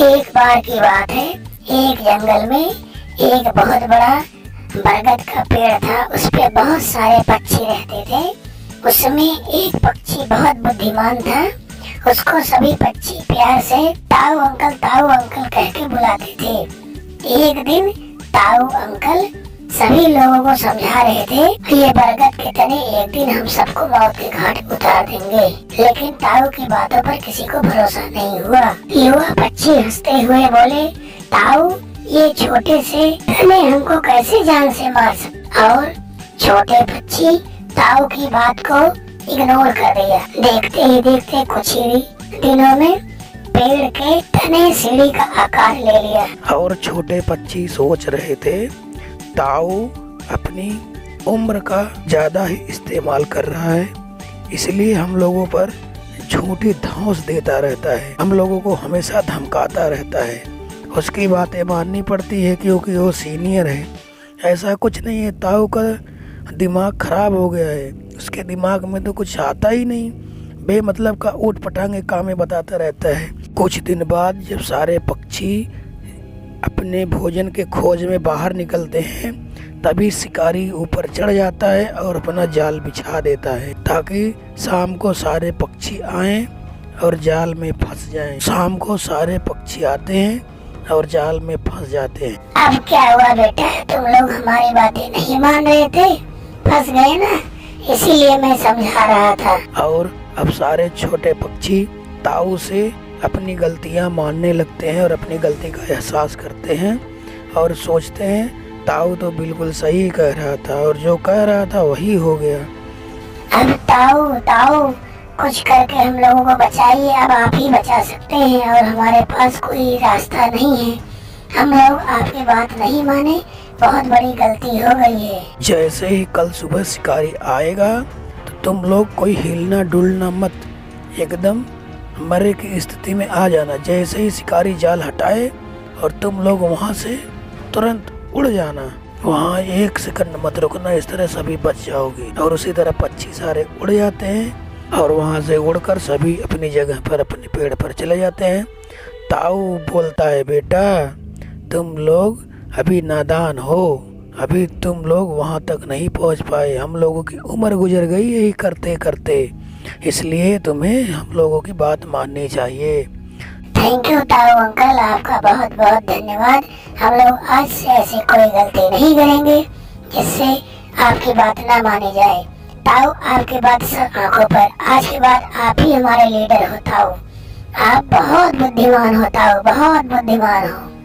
एक बार की बात है, एक जंगल में एक बहुत बड़ा बरगद का पेड़ था। उस पे बहुत सारे पक्षी रहते थे। उसमें एक पक्षी बहुत बुद्धिमान था। उसको सभी पक्षी प्यार से ताऊ अंकल कह के बुलाते थे। एक दिन ताऊ अंकल सभी लोगों को समझा रहे थे कि ये बरगद के तने एक दिन हम सबको मौत के घाट उतार देंगे। लेकिन ताऊ की बातों पर किसी को भरोसा नहीं हुआ। युवा पक्षी हंसते हुए बोले, ताऊ ये छोटे से तने हमको कैसे जान से मार सकते। और छोटे पक्षी ताऊ की बात को इग्नोर कर दिया। देखते ही देखते कुछ ही दिनों में पेड़ के तने सीढ़ी का आकार ले लिया। और छोटे पक्षी सोच रहे थे, ताऊ अपनी उम्र का ज्यादा ही इस्तेमाल कर रहा है, इसलिए हम लोगों पर झूठी धौंस देता रहता है, हम लोगों को हमेशा धमकाता रहता है। उसकी बातें माननी पड़ती है क्योंकि वो सीनियर है। ऐसा कुछ नहीं है, ताऊ का दिमाग खराब हो गया है। उसके दिमाग में तो कुछ आता ही नहीं, बेमतलब का ऊट पटांगे कामें बताता रहता है। कुछ दिन बाद जब सारे पक्षी अपने भोजन के खोज में बाहर निकलते हैं, तभी शिकारी ऊपर चढ़ जाता है और अपना जाल बिछा देता है ताकि शाम को सारे पक्षी आएं और जाल में फंस जाएं। शाम को सारे पक्षी आते हैं और जाल में फंस जाते हैं। अब क्या हुआ बेटा, तुम लोग हमारी बातें नहीं मान रहे थे, फंस गए ना, इसीलिए मैं समझा रहा था। और अब सारे छोटे पक्षी ताऊ से अपनी गलतियां मानने लगते हैं और अपनी गलती का एहसास करते हैं और सोचते हैं ताऊ तो बिल्कुल सही कह रहा था और जो कह रहा था वही हो गया। अब ताऊ कुछ करके हम लोगों को बचाइए। अब आप ही बचा सकते हैं और हमारे पास कोई रास्ता नहीं है। हम लोग आपकी बात नहीं माने, बहुत बड़ी गलती हो गई है। जैसे ही कल सुबह शिकारी आएगा तो तुम लोग कोई हिलना डुलना मत, एकदम मरे की स्थिति में आ जाना। जैसे ही शिकारी जाल हटाए और तुम लोग वहाँ से तुरंत उड़ जाना, वहाँ एक सेकंड मत रुकना, इस तरह सभी बच जाओगे। और उसी तरह पक्षी सारे उड़ जाते हैं और वहाँ से उड़कर सभी अपनी जगह पर अपने पेड़ पर चले जाते हैं। ताऊ बोलता है, बेटा तुम लोग अभी नादान हो, अभी तुम लोग वहाँ तक नहीं पहुँच पाए, हम लोगों की उम्र गुजर गई यही करते करते, इसलिए तुम्हें हम लोगों की बात माननी चाहिए। थैंक यू ताऊ अंकल, आपका बहुत बहुत धन्यवाद। हम लोग आज से ऐसी कोई गलती नहीं करेंगे जिससे आपकी बात ना मानी जाए। ताऊ आपकी बात सब आंखों पर, आज के बाद आप ही हमारे लीडर हो ताऊ। आप बहुत बुद्धिमान हो ताऊ, बहुत बुद्धिमान हो।